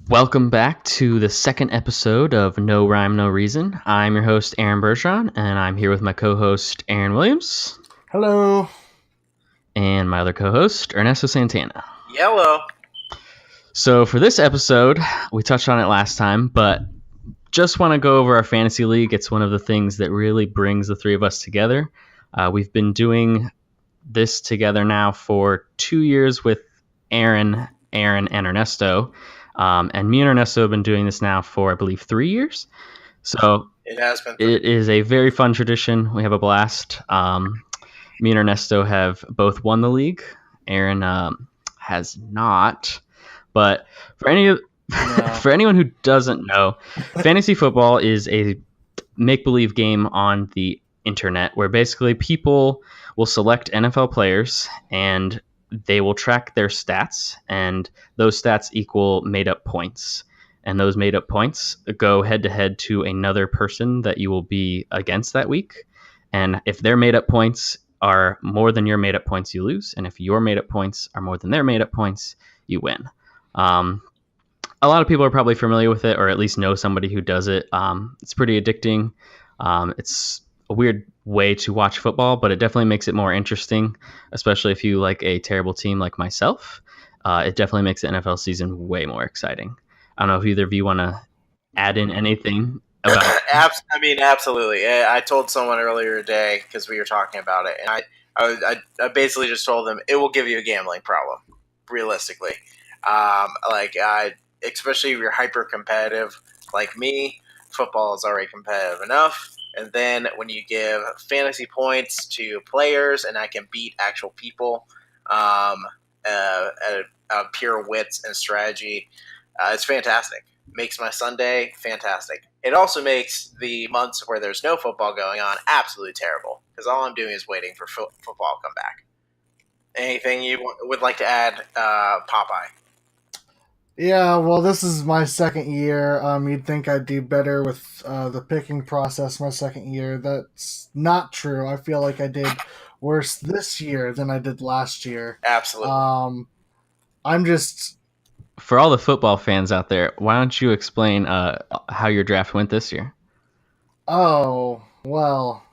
Welcome back to the second episode of No Rhyme, No Reason. I'm your host, Aaron Bergeron, and I'm here with my co-host, Aaron Williams, Hello. and my other co-host, Ernesto Santana. Yellow. So for this episode, we touched on it last time, but just want to go over our fantasy league. It's one of the things that really brings the three of us together. We've been doing this together now for 2 years with Aaron, and Ernesto. And me and Ernesto have been doing this now for, I believe, 3 years. So It has been. it is a very fun tradition. We have a blast. Me and Ernesto have both won the league. Aaron has not. But for anyone who doesn't know, fantasy football is a make-believe game on the internet where basically people will select NFL players and they will track their stats, and those stats equal made-up points. And those made-up points go head-to-head to another person that you will be against that week. And if their made-up points are more than your made-up points, you lose. And if your made-up points are more than their made-up points, you win. A lot of people are probably familiar with it, or at least know somebody who does it. It's pretty addicting. It's a weird way to watch football, but it definitely makes it more interesting, especially if you like a terrible team like myself. It definitely makes the NFL season way more exciting. I don't know if either of you want to add in anything about it. Absolutely. I told someone earlier today because we were talking about it, and I basically just told them it will give you a gambling problem, realistically. Especially if you're hyper competitive like me, football is already competitive enough. And then when you give fantasy points to players, and I can beat actual people at pure wits and strategy, it's fantastic. Makes my Sunday fantastic. It also makes the months where there's no football going on absolutely terrible, because all I'm doing is waiting for football to come back. Anything you would like to add, Popeye? Yeah, well, this is my second year. You'd think I'd do better with the picking process my second year. That's not true. I feel like I did worse this year than I did last year. Absolutely. I'm just... For all the football fans out there, why don't you explain how your draft went this year? Oh, well.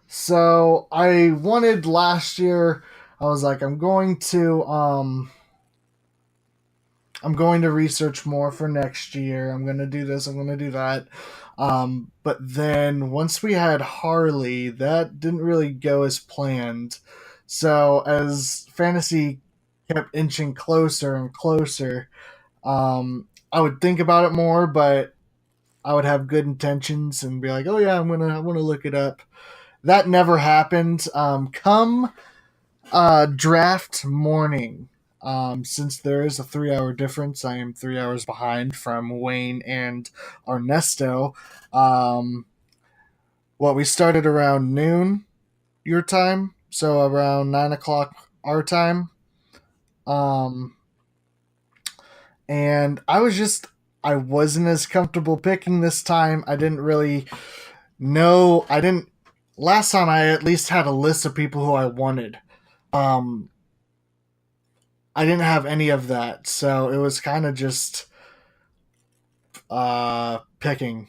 So, I wanted last year... I was like, I'm going to research more for next year. I'm going to do this. I'm going to do that. But then once we had Harley, that didn't really go as planned. So as fantasy kept inching closer and closer, I would think about it more, but I would have good intentions and be like, oh yeah, I want to look it up. That never happened. Come draft morning. Since there is a 3-hour difference, I am 3 hours behind from Wayne and Ernesto. We started around noon your time, so around 9 o'clock our time. And I wasn't as comfortable picking this time. I didn't really know. Last time I at least had a list of people who I wanted. I didn't have any of that, so it was kind of just picking.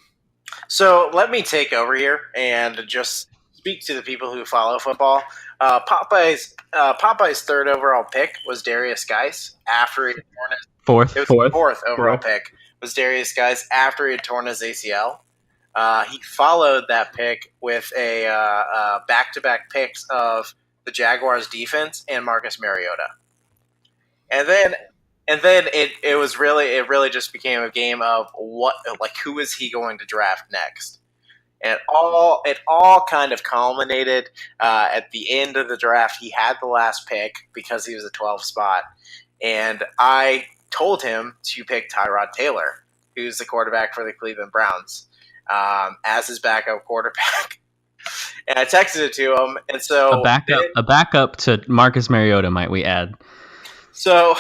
So let me take over here and just speak to the people who follow football. Popeye's third overall pick was Derrius Guice after he had torn his fourth overall pick was Derrius Guice after he had torn his ACL. He followed that pick with a back-to-back picks of the Jaguars defense and Marcus Mariota. And then it really just became a game of who is he going to draft next? And it all kind of culminated at the end of the draft. He had the last pick because he was a 12 spot, and I told him to pick Tyrod Taylor, who's the quarterback for the Cleveland Browns, as his backup quarterback. And I texted it to him, and so a backup to Marcus Mariota, might we add? So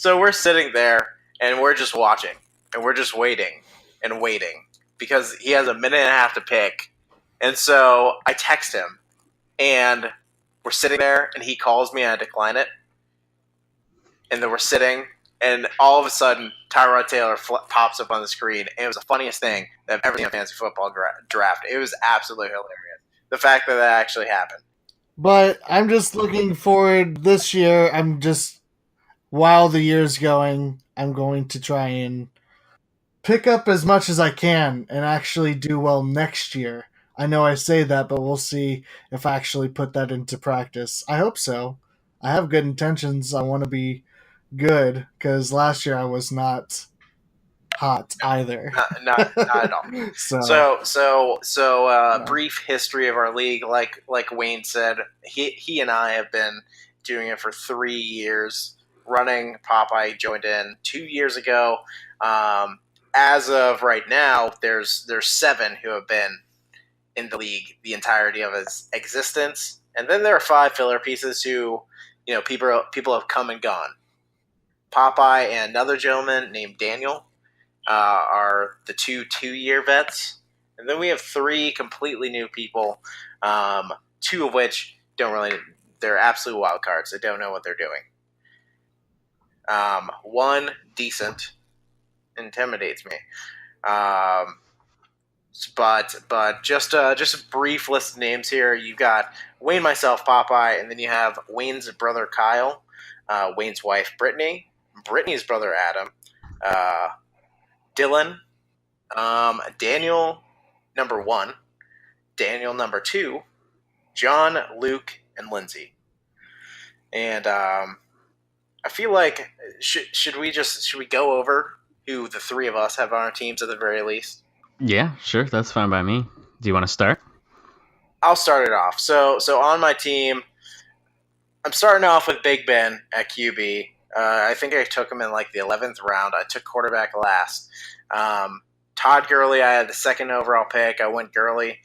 we're sitting there and we're just watching and we're just waiting and waiting because he has a minute and a half to pick. And so I text him and we're sitting there and he calls me and I decline it. And then we're sitting and all of a sudden, Tyrod Taylor pops up on the screen. And it was the funniest thing that I've ever seen in a fantasy football draft. It was absolutely hilarious. The fact that actually happened. But I'm just looking forward this year. While the year's going, I'm going to try and pick up as much as I can and actually do well next year. I know I say that, but we'll see if I actually put that into practice. I hope so. I have good intentions. I want to be good because last year I was not hot either. Not at all. So, brief history of our league. Like Wayne said, he and I have been doing it for 3 years. Running Popeye joined in 2 years ago. As of right now, there's 7 who have been in the league the entirety of its existence, and then there are 5 filler pieces who, people have come and gone. Popeye and another gentleman named Daniel are the 2-year vets, and then we have 3 completely new people, 2 of which they're absolute wild cards. They don't know what they're doing. One decent intimidates me. But just a brief list of names here. You've got Wayne, myself, Popeye, and then you have Wayne's brother Kyle, Wayne's wife Brittany, Brittany's brother Adam, Dylan, Daniel number 1, Daniel number 2, John, Luke, and Lindsay. And I feel like should we go over who the 3 of us have on our teams at the very least? Yeah, sure. That's fine by me. Do you want to start? I'll start it off. So on my team, I'm starting off with Big Ben at QB. I think I took him in like the 11th round. I took quarterback last. Todd Gurley, I had the 2nd overall pick. I went Gurley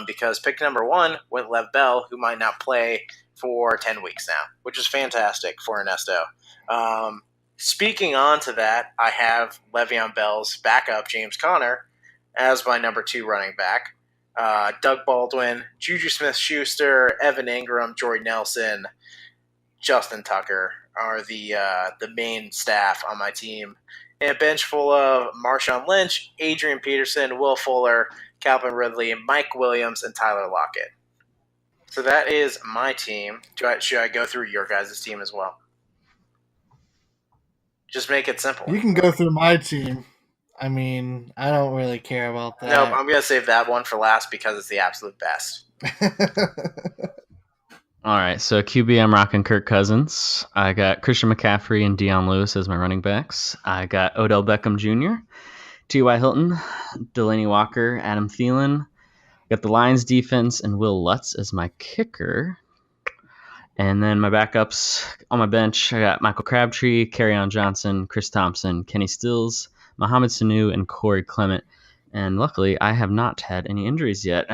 because pick number 1 went Lev Bell, who might not play for 10 weeks now, which is fantastic for Ernesto. Speaking on to that, I have Le'Veon Bell's backup, James Conner, as my number 2 running back. Doug Baldwin, Juju Smith-Schuster, Evan Ingram, Jordy Nelson, Justin Tucker are the main staff on my team. And a bench full of Marshawn Lynch, Adrian Peterson, Will Fuller, Calvin Ridley, Mike Williams, and Tyler Lockett. So that is my team. Should I go through your guys' team as well? Just make it simple. You can go through my team. I mean, I don't really care about that. No, I'm going to save that one for last because it's the absolute best. All right, so QB, I'm rocking Kirk Cousins. I got Christian McCaffrey and Deion Lewis as my running backs. I got Odell Beckham Jr., T.Y. Hilton, Delaney Walker, Adam Thielen. Got the Lions defense and Will Lutz as my kicker. And then my backups on my bench, I got Michael Crabtree, Kerryon Johnson, Chris Thompson, Kenny Stills, Mohamed Sanu, and Corey Clement. And luckily, I have not had any injuries yet.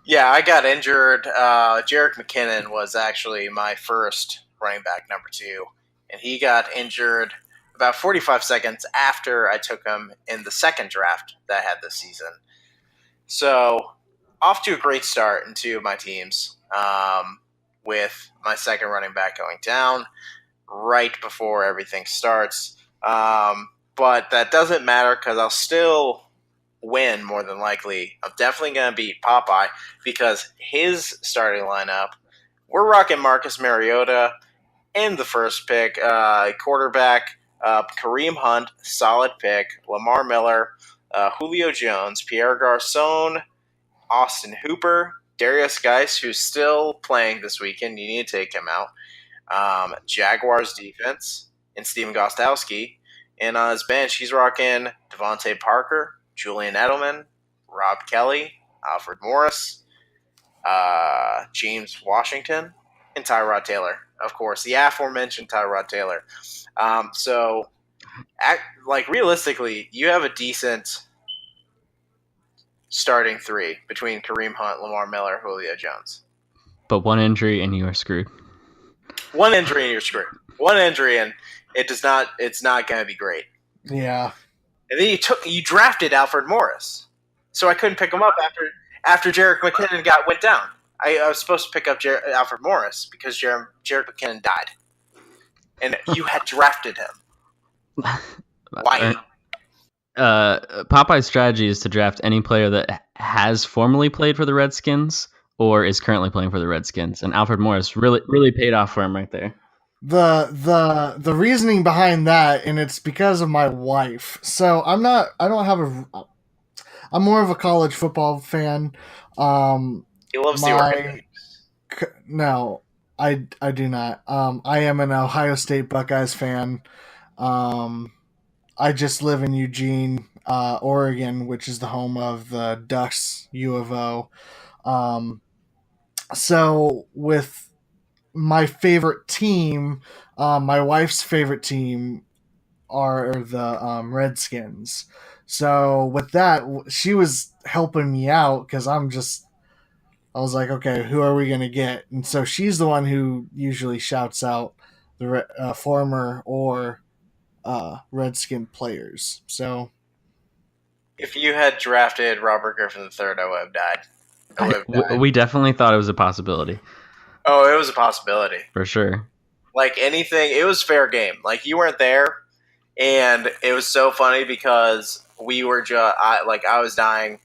Yeah, I got injured. Jerick McKinnon was actually my first running back, number 2. And he got injured about 45 seconds after I took him in the 2nd draft that I had this season. So, off to a great start into my teams, with my 2nd running back going down right before everything starts. But that doesn't matter because I'll still win more than likely. I'm definitely going to beat Popeye because his starting lineup, we're rocking Marcus Mariota in the first pick, quarterback, Kareem Hunt, solid pick, Lamar Miller, Julio Jones, Pierre Garçon, Austin Hooper, Derrius Guice, who's still playing this weekend. You need to take him out. Jaguars defense, and Steven Gostkowski. And on his bench, he's rocking Devontae Parker, Julian Edelman, Rob Kelly, Alfred Morris, James Washington, and Tyrod Taylor. Of course, the aforementioned Tyrod Taylor. So, realistically, you have a decent starting 3 between Kareem Hunt, Lamar Miller, Julio Jones. But one injury and you are screwed. One injury and you're screwed. One injury and it's not going to be great. Yeah. And then you drafted Alfred Morris. So I couldn't pick him up after Jerick McKinnon went down. I was supposed to pick up Alfred Morris because Jerick McKinnon died. and you had drafted him. Why? Popeye's strategy is to draft any player that has formerly played for the Redskins or is currently playing for the Redskins, and Alfred Morris really paid off for him right there. The reasoning behind that, and it's because of my wife. So I'm more of a college football fan. He loves the Oregon. No, I do not. I am an Ohio State Buckeyes fan. I just live in Eugene, Oregon, which is the home of the Ducks, U of O. So with my favorite team, my wife's favorite team are the Redskins. So with that, she was helping me out because I was like, okay, who are we going to get? And so she's the one who usually shouts out the former or Redskin players. So if you had drafted Robert Griffin III, I would have died. We definitely thought it was a possibility. Oh, it was a possibility. For sure. Like anything, it was fair game. Like you weren't there, and it was so funny because we were I was dying,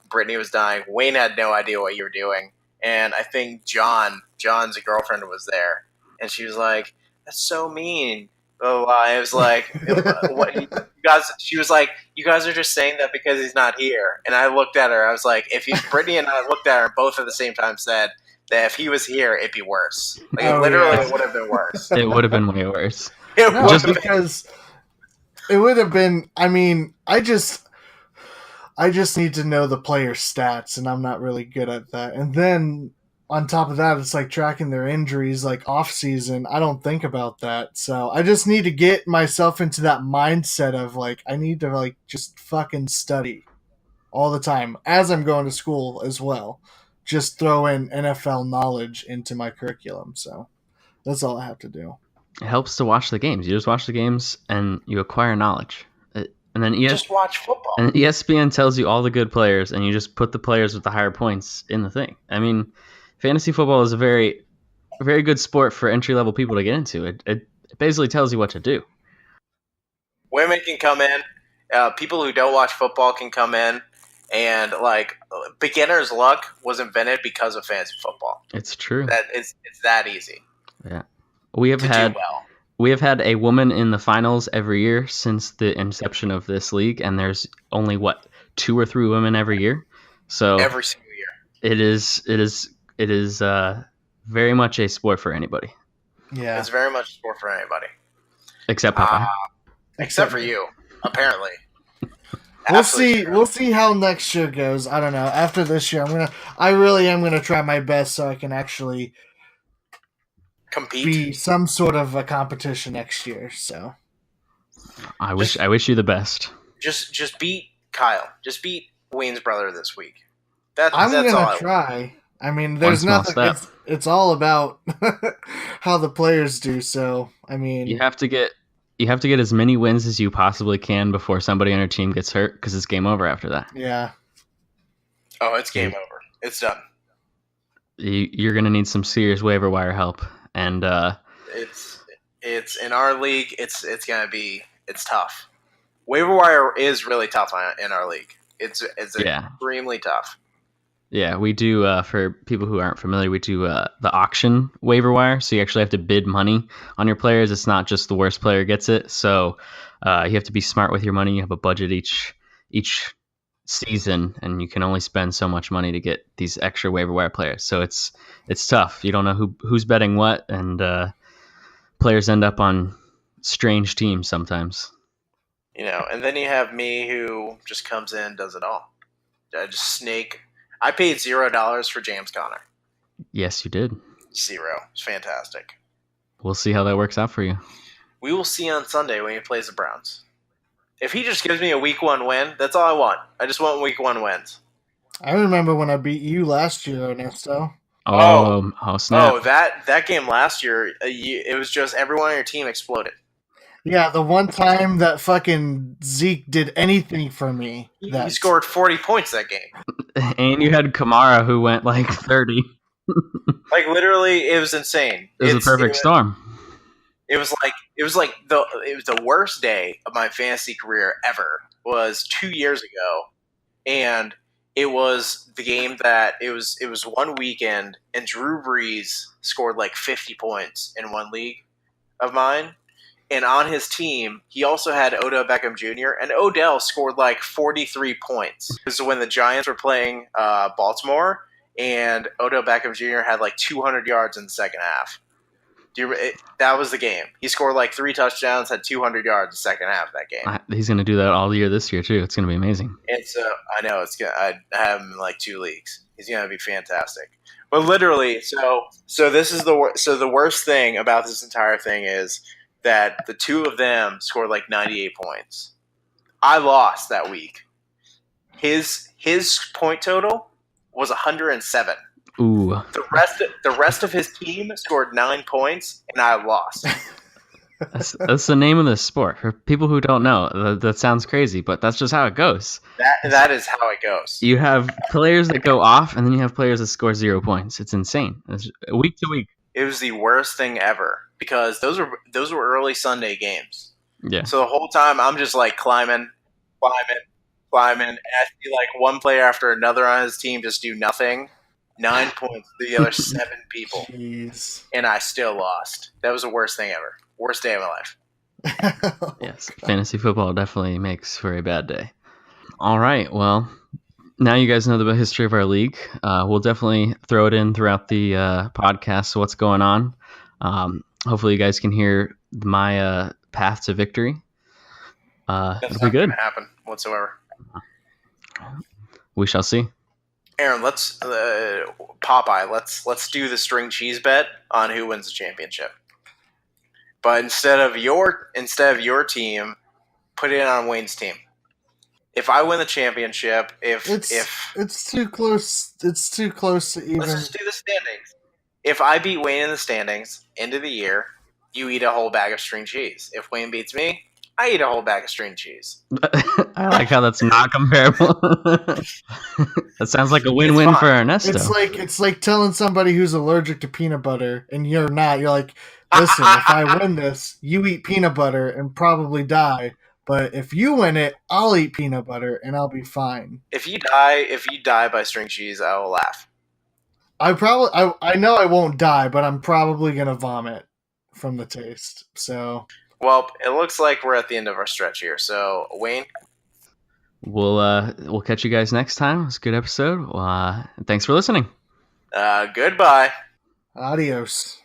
Brittany was dying, Wayne had no idea what you were doing, and I think John's girlfriend was there, and she was like, "That's so mean." Oh, I was like, "What you guys?" She was like, "You guys are just saying that because he's not here." And I looked at her. I was like, Brittany and I looked at her, both at the same time said that if he was here, it'd be worse. Like it would have been worse. It would have been way worse. Because it would have been. I mean, I just need to know the player's stats, and I'm not really good at that. And then on top of that, it's like tracking their injuries, like off season. I don't think about that, so I just need to get myself into that mindset of like I need to like just fucking study all the time as I'm going to school as well. Just throw in NFL knowledge into my curriculum. So that's all I have to do. It helps to watch the games. You just watch the games and you acquire knowledge. And then just watch football. And ESPN tells you all the good players, and you just put the players with the higher points in the thing. I mean, fantasy football is a very, very good sport for entry-level people to get into. It basically tells you what to do. Women can come in. People who don't watch football can come in. And like beginner's luck was invented because of fantasy football. It's true. It's that easy. Yeah, we have had a woman in the finals every year since the inception of this league, and there's only 2 or 3 women every year. So every single year, it is very much a sport for anybody. Yeah, it's very much a sport for anybody, except Popeye. Except for you, apparently. We'll see how next year goes. I don't know. After this year, I really am gonna try my best so I can actually compete, be some sort of a competition next year. So I wish you the best. Just beat Kyle. Just beat Wayne's brother this week. I'm gonna try. I mean, there's nothing. It's all about how the players do. So I mean, you have to get as many wins as you possibly can before somebody on your team gets hurt, because it's game over after that. Yeah. Oh, it's game over. It's done. You're going to need some serious waiver wire help, and it's in our league. It's tough. Waiver wire is really tough in our league. It's extremely tough. Yeah, we do, for people who aren't familiar, we do the auction waiver wire. So you actually have to bid money on your players. It's not just the worst player gets it. So you have to be smart with your money. You have a budget each season, and you can only spend so much money to get these extra waiver wire players. So it's tough. You don't know who's betting what, and players end up on strange teams sometimes. And then you have me who just comes in, does it all. I just snake. I paid $0 for James Conner. Yes, you did. 0. It's fantastic. We'll see how that works out for you. We will see on Sunday when he plays the Browns. If he just gives me a Week 1 win, that's all I want. I just want Week 1 wins. I remember when I beat you last year, Ernesto. Oh, snap. Oh, that game last year, it was just everyone on your team exploded. Yeah, the one time that fucking Zeke did anything for me. He scored 40 points that game. And you had Kamara who went like 30. Like literally, it was insane. It was a perfect storm. It was the worst day of my fantasy career ever. Was 2 years ago, and it was the game that it was one weekend, and Drew Brees scored like 50 points in one league of mine. And on his team, he also had Odell Beckham Jr., and Odell scored like 43 points. This is when the Giants were playing Baltimore, and Odell Beckham Jr. had like 200 yards in the second half. That was the game. He scored like 3 touchdowns, had 200 yards in the second half of that game. He's going to do that all year this year, too. It's going to be amazing. I know. I have him in like 2 leagues. He's going to be fantastic. But literally, so this is the worst thing about this entire thing is that the two of them scored like 98 points. I lost that week. His point total was 107. Ooh. The rest of his team scored 9 points, and I lost. That's the name of the sport. For people who don't know, that sounds crazy, but that's just how it goes. That is how it goes. You have players that go off, and then you have players that score 0 points. It's insane. It's week to week. It was the worst thing ever because those were early Sunday games. Yeah. So the whole time I'm just like climbing, and I see like one player after another on his team just do nothing. 9 points to the other 7 people. Jeez. And I still lost. That was the worst thing ever. Worst day of my life. Yes, fantasy football definitely makes for a bad day. All right, well, now you guys know the history of our league. We'll definitely throw it in throughout the podcast, so what's going on. Hopefully you guys can hear my path to victory. That's it'll not be good. Gonna happen whatsoever. We shall see. Aaron, let's Popeye. Let's do the string cheese bet on who wins the championship. But instead of your team, put it on Wayne's team. If I win the championship, it's too close to even. Let's just do the standings. If I beat Wayne in the standings, end of the year, you eat a whole bag of string cheese. If Wayne beats me, I eat a whole bag of string cheese. I like how that's not comparable. That sounds like a win-win for Ernesto. It's like telling somebody who's allergic to peanut butter and you're not. You're like, listen, if I win this, you eat peanut butter and probably die. But if you win it, I'll eat peanut butter and I'll be fine. If you die by string cheese, I will laugh. I know I won't die, but I'm probably gonna vomit from the taste. So, well, it looks like we're at the end of our stretch here. So, Wayne, we'll catch you guys next time. It's a good episode. Thanks for listening. Goodbye. Adios.